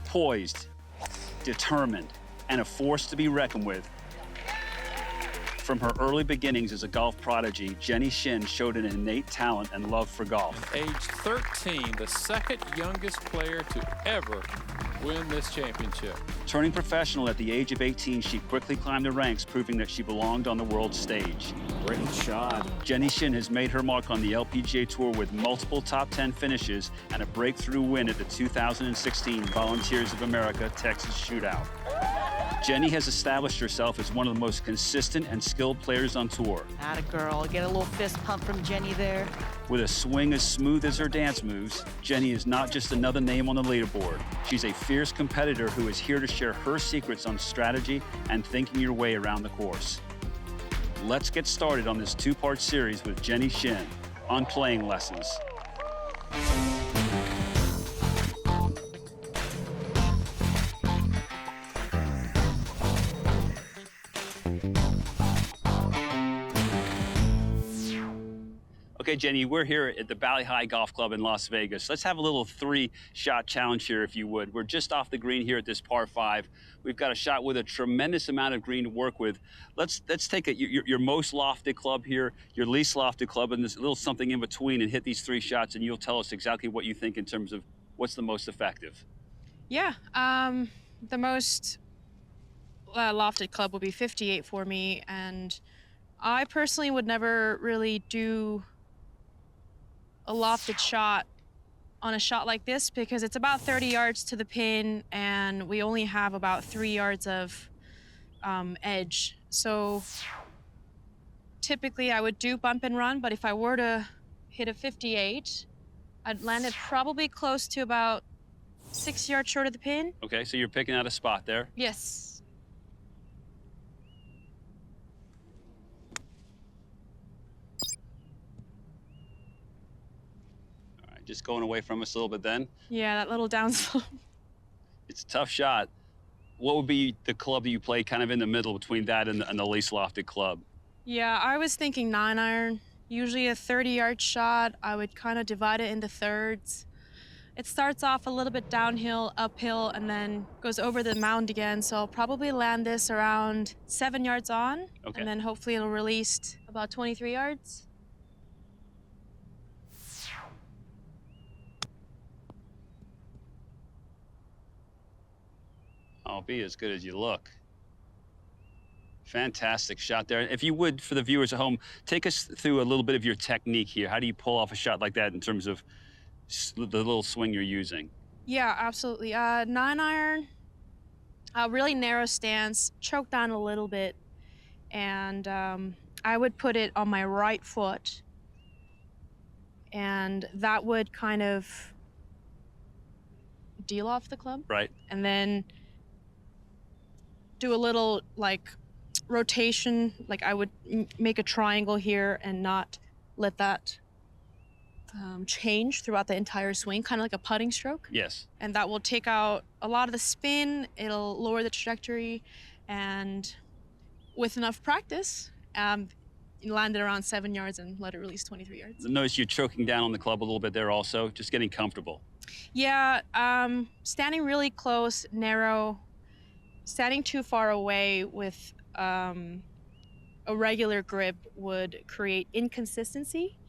Poised, determined, and a force to be reckoned with. From her early beginnings as a golf prodigy, Jenny Shin showed an innate talent and love for golf. Age 13, the second youngest player to ever win this championship. Turning professional at the age of 18, she quickly climbed the ranks, proving that she belonged on the world stage. Great shot. Jenny Shin has made her mark on the LPGA Tour with multiple top 10 finishes and a breakthrough win at the 2016 Volunteers of America Texas Shootout. Jenny has established herself as one of the most consistent and skilled players on tour. Atta girl, get a little fist pump from Jenny there. With a swing as smooth as her dance moves, Jenny is not just another name on the leaderboard. She's a fierce competitor who is here to share her secrets on strategy and thinking your way around the course. Let's get started on this two-part series with Jenny Shin on Playing Lessons. Okay, Jenny, we're here at the Valley High Golf Club in Las Vegas. Let's have a little three-shot challenge here, if you would. We're just off the green here at this par 5. We've got a shot with a tremendous amount of green to work with. Let's take your most lofted club here, your least lofted club, and this little something in between, and hit these 3 shots, and you'll tell us exactly what you think in terms of what's the most effective. Yeah, the most lofted club will be 58 for me, and I personally would never really do a lofted shot on a shot like this because it's about 30 yards to the pin and we only have about 3 yards of edge. So typically I would do bump and run, but if I were to hit a 58, I'd land it probably close to about 6 yards short of the pin. Okay, so you're picking out a spot there. Yes. Just going away from us a little bit then. Yeah, that little downslope. It's a tough shot. What would be the club that you play kind of in the middle between that and the least lofted club? Yeah, I was thinking 9-iron. Usually a 30-yard shot. I would kind of divide it into thirds. It starts off a little bit downhill, uphill, and then goes over the mound again. So I'll probably land this around 7 yards on. Okay. And then hopefully it'll release about 23 yards. I'll be as good as you look. Fantastic shot there. If you would, for the viewers at home, take us through a little bit of your technique here. How do you pull off a shot like that in terms of the little swing you're using? Yeah, absolutely. 9-iron, really narrow stance, choke down a little bit, and I would put it on my right foot, and that would kind of deal off the club. Right. And then do a little like rotation, like I would make a triangle here and not let that change throughout the entire swing, kind of like a putting stroke. Yes. And that will take out a lot of the spin, it'll lower the trajectory, and with enough practice, you land it around 7 yards and let it release 23 yards. Notice you're choking down on the club a little bit there also, just getting comfortable. Yeah, standing really close, narrow. Standing too far away with a regular grip would create inconsistency.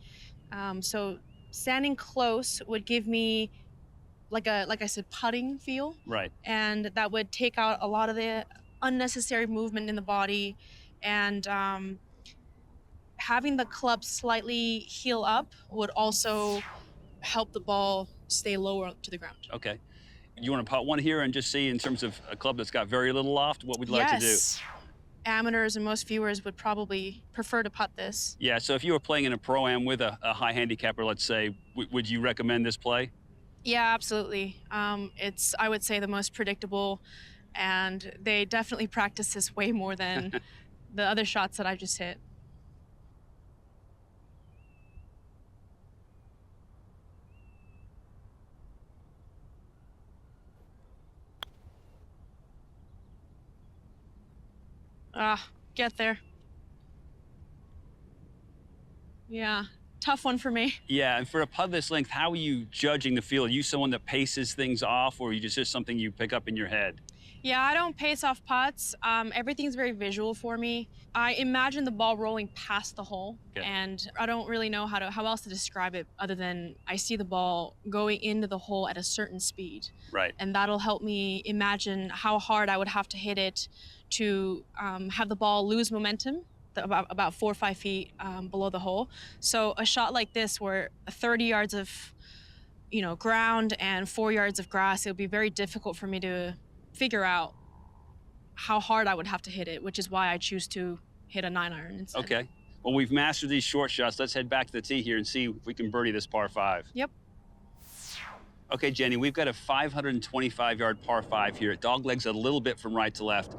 So standing close would give me like I said, putting feel. Right. And that would take out a lot of the unnecessary movement in the body. And having the club slightly heel up would also help the ball stay lower to the ground. Okay. You want to putt one here and just see in terms of a club that's got very little loft, what we'd like to do? Yes. Amateurs and most viewers would probably prefer to putt this. Yeah, so if you were playing in a Pro-Am with a high handicapper, let's say, would you recommend this play? Yeah, absolutely. It's, I would say, the most predictable, and they definitely practice this way more than the other shots that I just hit. Get there. Yeah, tough one for me. Yeah, and for a putt this length, how are you judging the field? Are you someone that paces things off, or are you just something you pick up in your head? Yeah, I don't pace off putts. Everything's very visual for me. I imagine the ball rolling past the hole, Okay. and I don't really know how else to describe it other than I see the ball going into the hole at a certain speed. Right. And that'll help me imagine how hard I would have to hit it to have the ball lose momentum about 4 or 5 feet below the hole. So a shot like this, where 30 yards of ground and 4 yards of grass, it would be very difficult for me to figure out how hard I would have to hit it, which is why I choose to hit a 9-iron instead. Okay. Well, we've mastered these short shots. Let's head back to the tee here and see if we can birdie this par 5. Yep. Okay, Jenny, we've got a 525-yard par 5 here. It doglegs a little bit from right to left.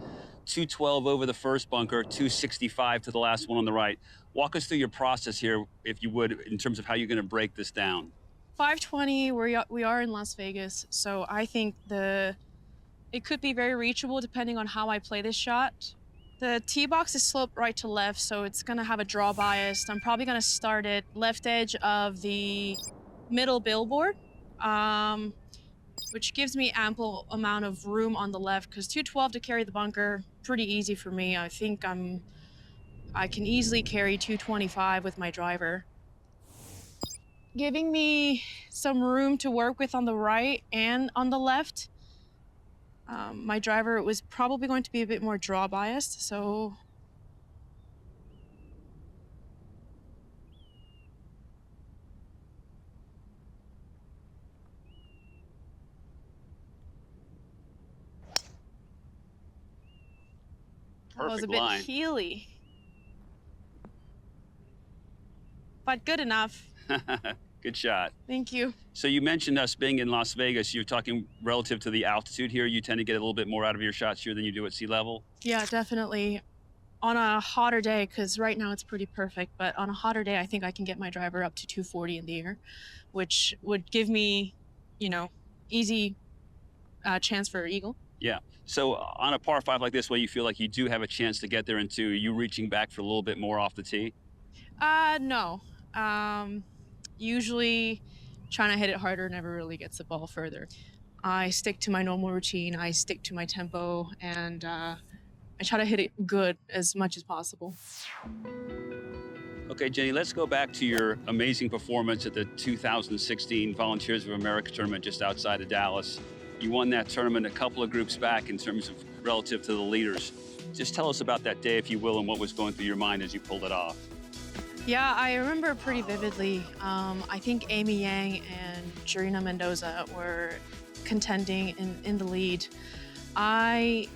212 over the first bunker, 265 to the last one on the right. Walk us through your process here, if you would, in terms of how you're going to break this down. 520, we are in Las Vegas, so I think it could be very reachable depending on how I play this shot. The tee box is sloped right to left, so it's gonna have a draw bias. I'm probably gonna start at left edge of the middle billboard, which gives me ample amount of room on the left, because 212 to carry the bunker, pretty easy for me. I think I can easily carry 225 with my driver. Giving me some room to work with on the right and on the left. My driver was probably going to be a bit more draw biased, so that was a bit line. heely, but good enough. Good shot. Thank you. So you mentioned us being in Las Vegas. You're talking relative to the altitude here. You tend to get a little bit more out of your shots here than you do at sea level. Yeah, definitely. On a hotter day, because right now it's pretty perfect, but on a hotter day, I think I can get my driver up to 240 in the air, which would give me, easy chance for eagle. Yeah. So on a par 5 like this, where you feel like you do have a chance to get there in 2, are you reaching back for a little bit more off the tee? No. Usually trying to hit it harder never really gets the ball further. I stick to my normal routine, I stick to my tempo, and I try to hit it good as much as possible. Okay, Jenny, let's go back to your amazing performance at the 2016 Volunteers of America tournament just outside of Dallas. You won that tournament a couple of groups back in terms of relative to the leaders. Just tell us about that day, if you will, and what was going through your mind as you pulled it off. Yeah, I remember pretty vividly. I think Amy Yang and Jarina Mendoza were contending in the lead. I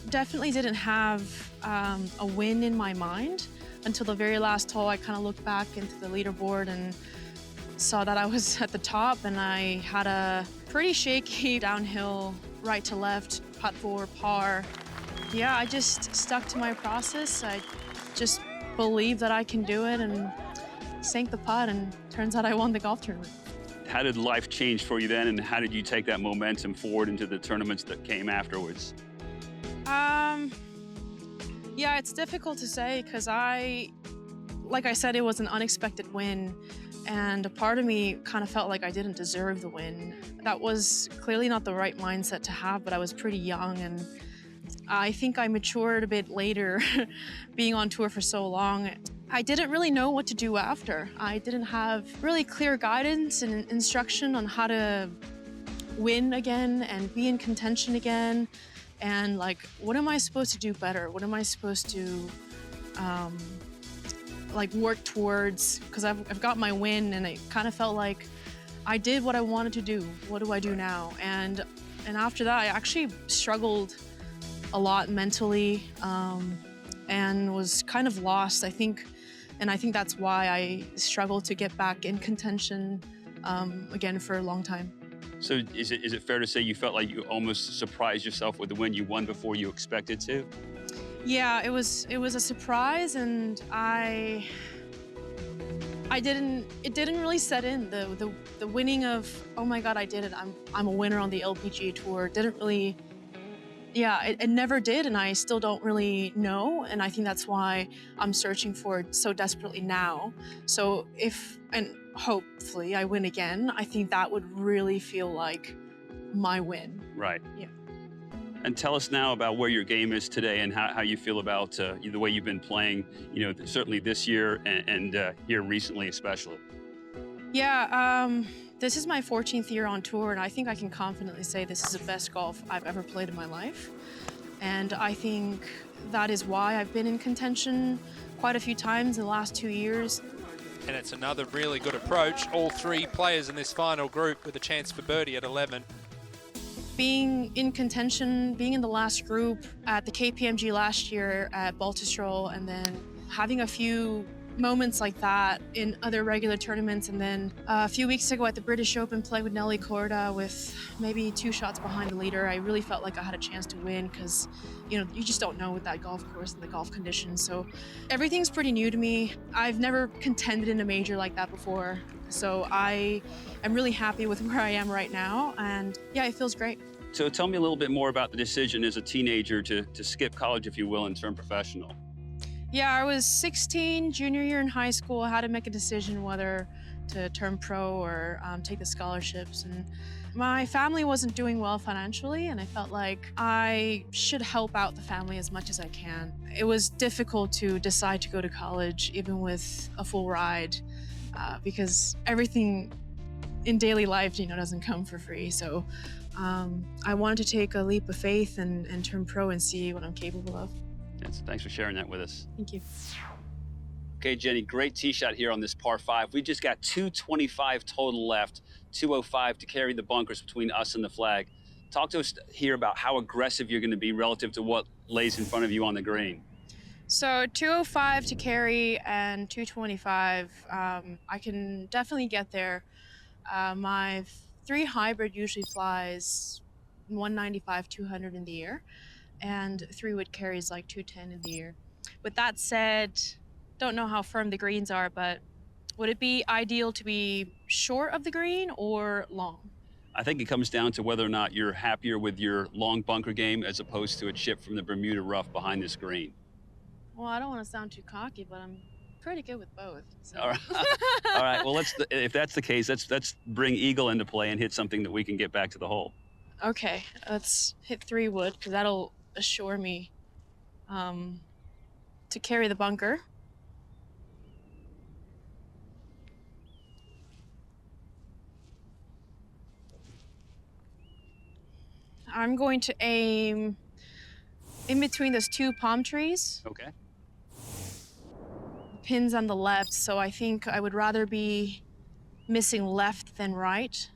definitely didn't have a win in my mind until the very last hole. I kind of looked back into the leaderboard and saw that I was at the top, and I had a pretty shaky downhill right to left, putt 4, par. Yeah, I just stuck to my process. I just believed that I can do it and sank the putt, and turns out I won the golf tournament. How did life change for you then, and how did you take that momentum forward into the tournaments that came afterwards? Yeah, it's difficult to say, because like I said, it was an unexpected win, and a part of me kind of felt like I didn't deserve the win. That was clearly not the right mindset to have, but I was pretty young, and I think I matured a bit later being on tour for so long. I didn't really know what to do after. I didn't have really clear guidance and instruction on how to win again and be in contention again. And like, what am I supposed to do better? What am I supposed to work towards? Because I've got my win, and it kind of felt like I did what I wanted to do. What do I do now? And after that, I actually struggled a lot mentally, and was kind of lost, I think. And I think that's why I struggled to get back in contention again for a long time. So is it fair to say you felt like you almost surprised yourself with the win you won before you expected to? Yeah, it was a surprise, and it didn't really set in. The winning of, oh my God, I did it, I'm a winner on the LPGA Tour, didn't really yeah, it never did, and I still don't really know. And I think that's why I'm searching for it so desperately now. So if, and hopefully I win again, I think that would really feel like my win. Right. Yeah. And tell us now about where your game is today and how you feel about the way you've been playing, certainly this year and here recently especially. Yeah, this is my 14th year on tour, and I think I can confidently say this is the best golf I've ever played in my life. And I think that is why I've been in contention quite a few times in the last 2 years. And it's another really good approach. All three players in this final group with a chance for birdie at 11. Being in contention, being in the last group at the KPMG last year at Baltusrol, and then having a few moments like that in other regular tournaments, and then a few weeks ago at the British Open playing with Nelly Korda with maybe 2 shots behind the leader, I really felt like I had a chance to win because, you just don't know with that golf course and the golf conditions. So everything's pretty new to me. I've never contended in a major like that before. So I am really happy with where I am right now, and yeah, it feels great. So tell me a little bit more about the decision as a teenager to skip college, if you will, and turn professional. Yeah, I was 16, junior year in high school. I had to make a decision whether to turn pro or take the scholarships. And my family wasn't doing well financially, and I felt like I should help out the family as much as I can. It was difficult to decide to go to college, even with a full ride, because everything in daily life, doesn't come for free. So I wanted to take a leap of faith and turn pro and see what I'm capable of. Yes, thanks for sharing that with us. Thank you. Okay, Jenny, great tee shot here on this par 5. We just got 225 total left, 205 to carry the bunkers between us and the flag. Talk to us here about how aggressive you're going to be relative to what lays in front of you on the green. So 205 to carry and 225, I can definitely get there. My 3 hybrid usually flies 195, 200 in the air, and 3 wood carries like 210 in the air. With that said, don't know how firm the greens are, but would it be ideal to be short of the green or long? I think it comes down to whether or not you're happier with your long bunker game as opposed to a chip from the Bermuda rough behind this green. Well, I don't want to sound too cocky, but I'm pretty good with both. So. All right. All right. Well, if that's the case, let's bring eagle into play and hit something that we can get back to the hole. Okay, let's hit 3 wood because that'll assure me to carry the bunker. I'm going to aim in between those 2 palm trees. Okay. Pins on the left, so I think I would rather be missing left than right.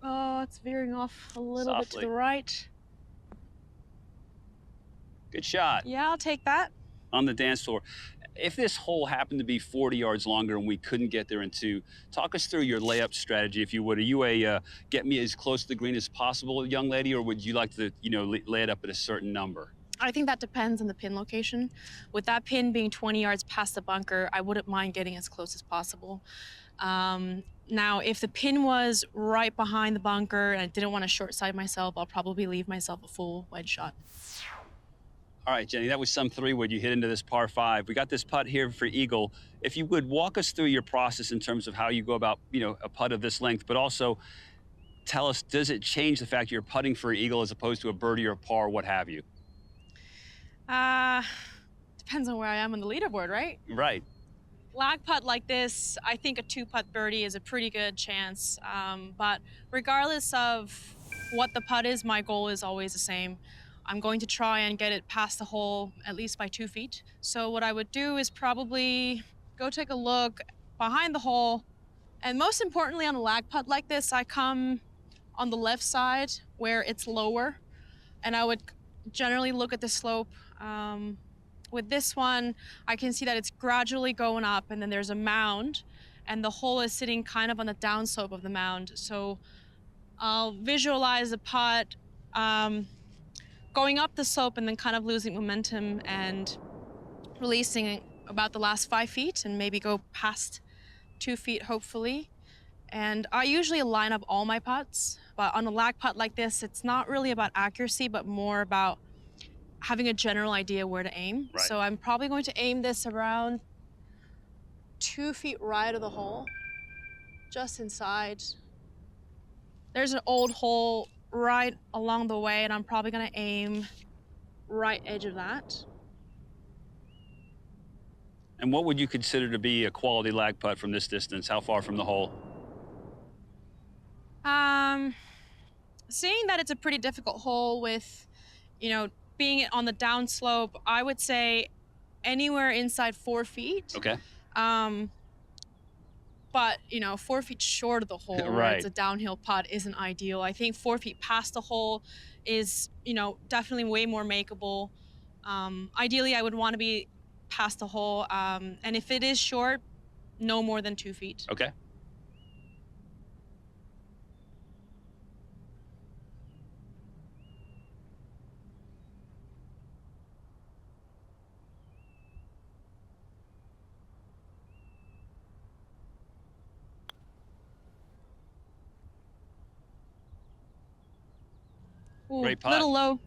Oh, it's veering off a little bit to Softly. the right. Good shot. Yeah, I'll take that. On the dance floor. If this hole happened to be 40 yards longer and we couldn't get there in 2, talk us through your layup strategy, if you would. Are you a get me as close to the green as possible young lady, or would you like to, lay it up at a certain number? I think that depends on the pin location. With that pin being 20 yards past the bunker, I wouldn't mind getting as close as possible. Now, if the pin was right behind the bunker and I didn't want to short side myself, I'll probably leave myself a full wedge shot. All right, Jenny, that was some 3 wood you hit into this par 5. We got this putt here for eagle. If you would walk us through your process in terms of how you go about, a putt of this length, but also tell us, does it change the fact you're putting for eagle as opposed to a birdie or a par, what have you? Depends on where I am on the leaderboard, right? Right. Lag putt like this, I think a 2-putt birdie is a pretty good chance. But regardless of what the putt is, my goal is always the same. I'm going to try and get it past the hole at least by 2 feet. So what I would do is probably go take a look behind the hole. And most importantly, on a lag putt like this, I come on the left side where it's lower. And I would generally look at the slope. With this one, I can see that it's gradually going up, and then there's a mound, and the hole is sitting kind of on the downslope of the mound. So I'll visualize the putt going up the slope and then kind of losing momentum and releasing about the last 5 feet and maybe go past 2 feet, hopefully. And I usually line up all my putts, but on a lag putt like this, it's not really about accuracy, but more about having a general idea where to aim. Right. So I'm probably going to aim this around 2 feet right of the hole, just inside. There's an old hole right along the way, and I'm probably gonna aim right edge of that. And what would you consider to be a quality lag putt from this distance? How far from the hole? Seeing that it's a pretty difficult hole with, being on the downslope, I would say anywhere inside 4 feet. Okay. But 4 feet short of the hole, where Right. it's a downhill putt, isn't ideal. I think 4 feet past the hole is, definitely way more makeable. Ideally, I would want to be past the hole, and if it is short, no more than 2 feet. Okay. Ooh, Great putt. little low.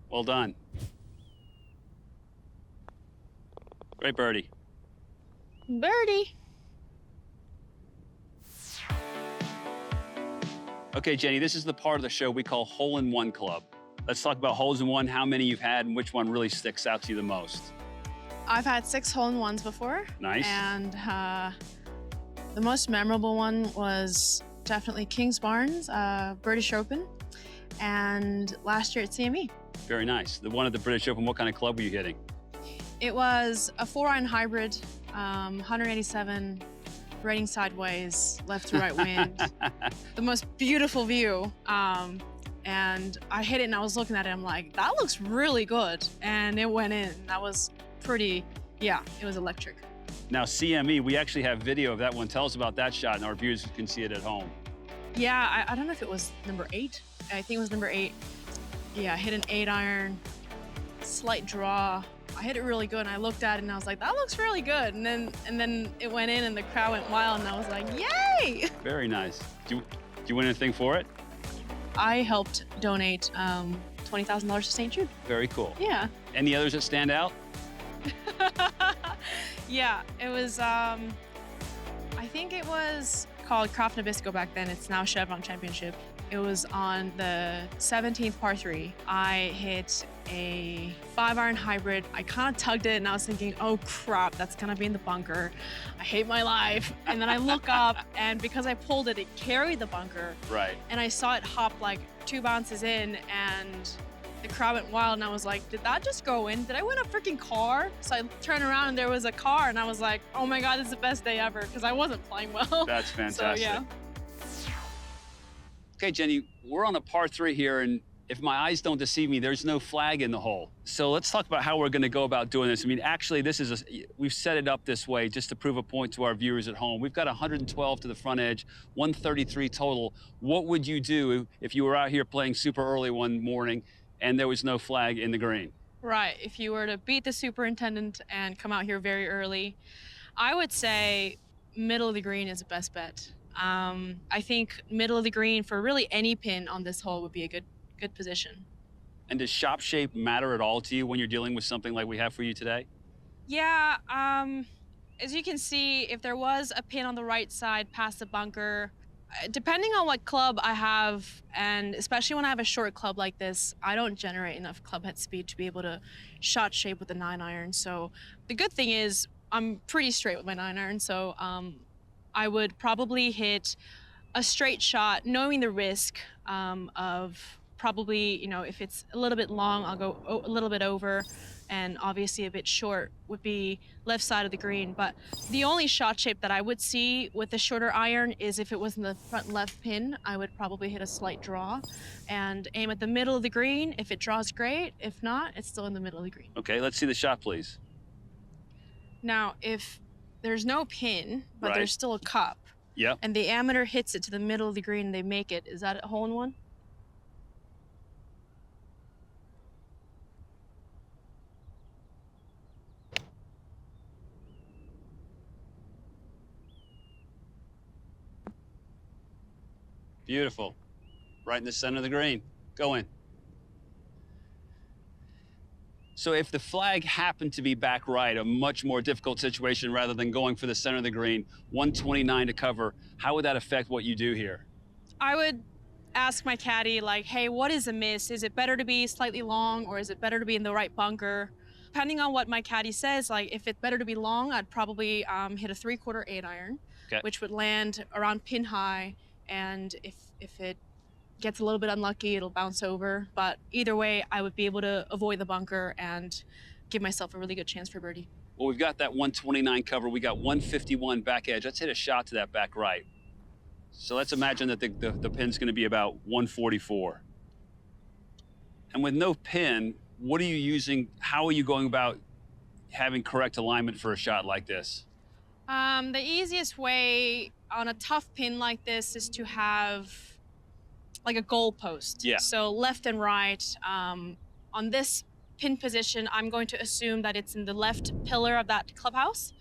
Well done. Great birdie. Birdie. Okay, Jenny, this is the part of the show we call Hole-in-One Club. Let's talk about holes in one, how many you've had, and which one really sticks out to you the most. I've had 6 hole-in-ones before. Nice. And the most memorable one was definitely Kings Barnes, British Open, and last year at CME. Very nice. The one at the British Open, what kind of club were you hitting? It was a 4-iron hybrid, 187, rating sideways, left to right wind. The most beautiful view. And I hit it and I was looking at it, I'm like, that looks really good. And it went in. That was pretty, it was electric. Now, CME, we actually have video of that one. Tell us about that shot, and our viewers can see it at home. Yeah, I don't know if it was number 8. I think it was number 8. Yeah, I hit an 8-iron, slight draw. I hit it really good, and I looked at it and I was like, that looks really good. And then it went in and the crowd went wild, and I was like, yay! Very nice. Do you win anything for it? I helped donate $20,000 to St. Jude. Very cool. Yeah. Any others that stand out? Yeah, it was, I think it was called Kraft Nabisco back then. It's now Chevron Championship. It was on the 17th par 3. I hit a 5-iron hybrid. I kind of tugged it and I was thinking, oh crap, that's gonna be in the bunker. I hate my life. And then I look up, and because I pulled it, it carried the bunker. Right. And I saw it hop like 2 bounces in, and the crowd went wild, and I was like, did that just go in? Did I win a freaking car? So I turned around and there was a car, and I was like, oh my God, this is the best day ever, because I wasn't playing well. That's fantastic. So, yeah. Okay, Jenny, we're on a par 3 here, and if my eyes don't deceive me, there's no flag in the hole. So let's talk about how we're going to go about doing this. I mean, actually, we've set it up this way just to prove a point to our viewers at home. We've got 112 to the front edge, 133 total. What would you do if you were out here playing super early one morning and there was no flag in the green? Right. If you were to beat the superintendent and come out here very early, I would say middle of the green is the best bet. I think middle of the green for really any pin on this hole would be a good position. And does shop shape matter at all to you when you're dealing with something like we have for you today? Yeah, as you can see, if there was a pin on the right side past the bunker, depending on what club I have, and especially when I have a short club like this, I don't generate enough club head speed to be able to shot shape with a 9-iron. So the good thing is I'm pretty straight with my 9-iron, so I would probably hit a straight shot, knowing the risk of probably, if it's a little bit long, I'll go a little bit over, and obviously a bit short would be left side of the green. But the only shot shape that I would see with the shorter iron is if it was in the front left pin, I would probably hit a slight draw and aim at the middle of the green. If it draws, great. If not, it's still in the middle of the green. Okay, let's see the shot, please. Now, if there's no pin, but Right. there's still a cup, Yep. and the amateur hits it to the middle of the green and they make it, is that a hole-in-one? Beautiful. Right in the center of the green. Go in. So if the flag happened to be back right, a much more difficult situation rather than going for the center of the green, 129 to cover, how would that affect what you do here? I would ask my caddy, like, hey, what is a miss? Is it better to be slightly long or is it better to be in the right bunker? Depending on what my caddy says, like if it's better to be long, I'd probably hit a 3/4 8-iron, Okay. which would land around pin high. And if it gets a little bit unlucky, it'll bounce over. But either way, I would be able to avoid the bunker and give myself a really good chance for birdie. Well, we've got that 129 cover. We got 151 back edge. Let's hit a shot to that back right. So let's imagine that the pin's going to be about 144. And with no pin, what are you using? How are you going about having correct alignment for a shot like this? The easiest way on a tough pin like this is to have like a goal post. Yeah. So left and right. On this pin position, I'm going to assume that it's in the left pillar of that clubhouse.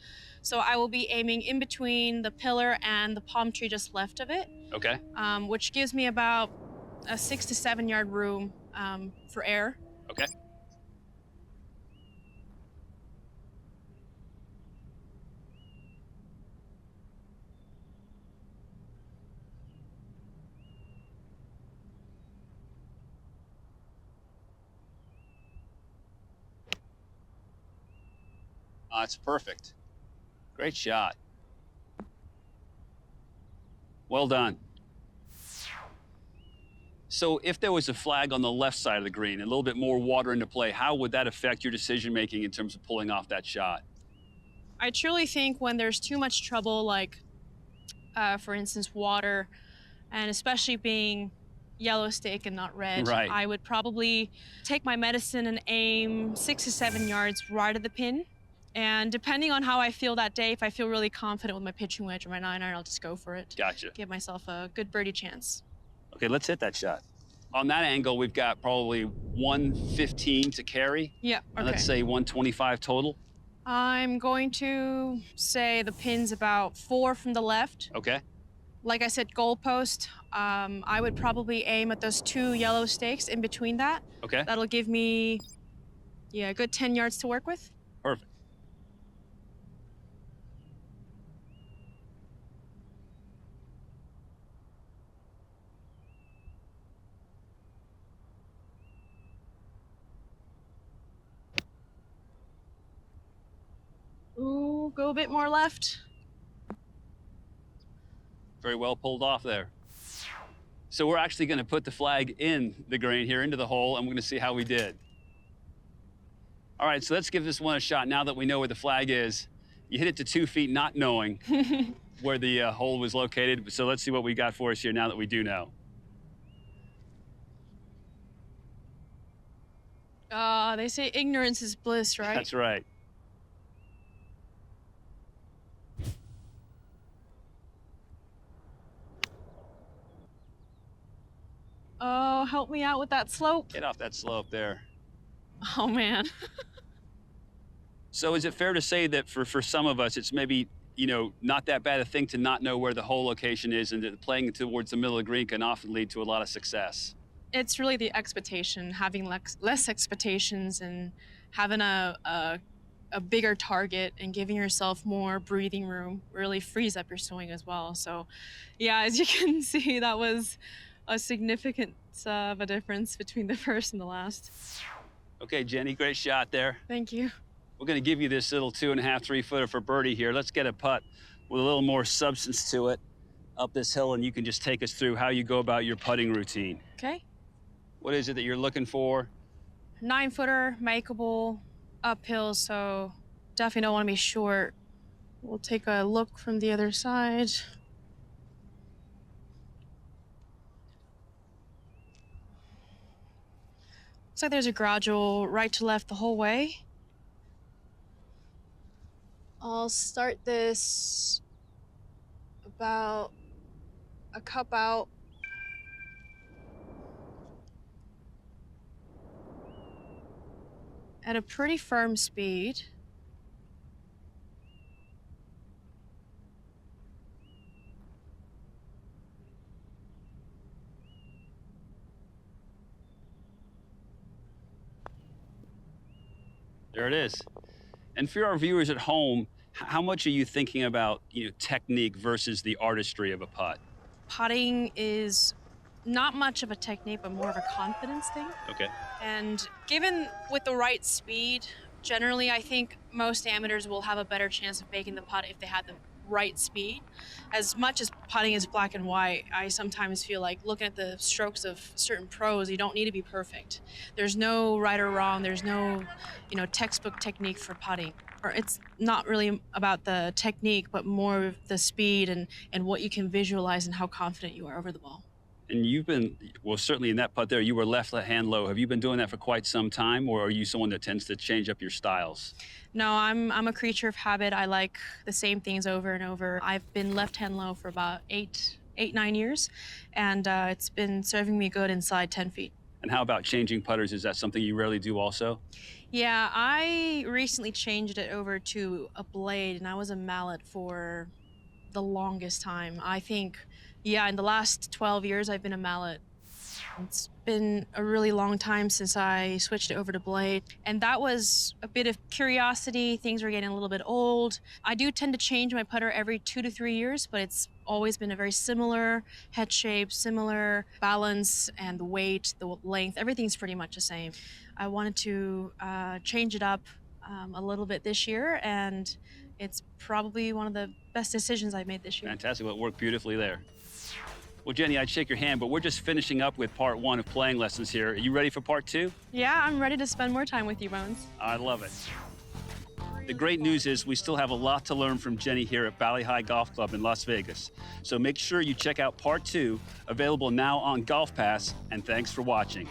So I will be aiming in between the pillar and the palm tree just left of it. Okay. Which gives me about a 6 to 7 yard room for air. Okay. It's perfect. Great shot. Well done. So if there was a flag on the left side of the green, a little bit more water into play, how would that affect your decision-making in terms of pulling off that shot? I truly think when there's too much trouble, like for instance, water, and especially being yellow stake and not red, Right. I would probably take my medicine and aim 6 to 7 yards right at the pin. And depending on how I feel that day, if I feel really confident with my pitching wedge or my 9-iron, I'll just go for it. Gotcha. Give myself a good birdie chance. Okay, let's hit that shot. On that angle, we've got probably 115 to carry. Yeah, And okay. let's say 125 total. I'm going to say the pin's about 4 from the left. Okay. Like I said, goalpost. I would probably aim at those 2 yellow stakes in between that. Okay. That'll give me, yeah, a good 10 yards to work with. Perfect. Ooh, go a bit more left. Very well pulled off there. So we're actually going to put the flag in the green here into the hole, and we're going to see how we did. All right, so let's give this one a shot now that we know where the flag is. You hit it to 2 feet not knowing where the hole was located. So let's see what we got for us here now that we do know. They say ignorance is bliss, right? That's right. Oh, help me out with that slope. Get off that slope there. Oh, man. So is it fair to say that for some of us, it's maybe, you know, not that bad a thing to not know where the hole location is, and that playing towards the middle of the green can often lead to a lot of success? It's really the expectation, having less expectations and having a bigger target and giving yourself more breathing room really frees up your swing as well. So, yeah, as you can see, that was a significant of a difference between the first and the last. Okay, Jenny, great shot there. Thank you. We're going to give you this little 2.5, 3 footer for birdie here. Let's get a putt with a little more substance to it up this hill, and you can just take us through how you go about your putting routine. Okay. What is it that you're looking for? 9-footer, makeable, uphill, so definitely don't want to be short. We'll take a look from the other side. Looks like there's a gradual right to left the whole way. I'll start this about a cup out. At a pretty firm speed. There it is. And for our viewers at home, how much are you thinking about, technique versus the artistry of a putt? Putting is not much of a technique, but more of a confidence thing. Okay. And given with the right speed, generally, I think most amateurs will have a better chance of making the putt if they had the right speed. As much as putting is black and white, I sometimes feel like looking at the strokes of certain pros, you don't need to be perfect. There's no right or wrong. There's no, textbook technique for putting. Or it's not really about the technique, but more of the speed and what you can visualize and how confident you are over the ball. And you've been, well, certainly in that putt there, you were left hand low. Have you been doing that for quite some time, or are you someone that tends to change up your styles? No, I'm a creature of habit. I like the same things over and over. I've been left hand low for about 9 years, and it's been serving me good inside 10 feet. And how about changing putters? Is that something you rarely do also? Yeah, I recently changed it over to a blade, and I was a mallet for the longest time. I think, yeah, in the last 12 years, I've been a mallet. It's been a really long time since I switched it over to blade, and that was a bit of curiosity. Things were getting a little bit old. I do tend to change my putter every 2 to 3 years, but it's always been a very similar head shape, similar balance, and the weight, the length, everything's pretty much the same. I wanted to change it up a little bit this year, and it's probably one of the best decisions I've made this year. Fantastic. Well, it worked beautifully there. Well, Jenny, I'd shake your hand, but we're just finishing up with part 1 of playing lessons here. Are you ready for part 2? Yeah, I'm ready to spend more time with you, Bones. I love it. The great news is we still have a lot to learn from Jenny here at Valley High Golf Club in Las Vegas. So make sure you check out part 2, available now on GolfPass, and thanks for watching.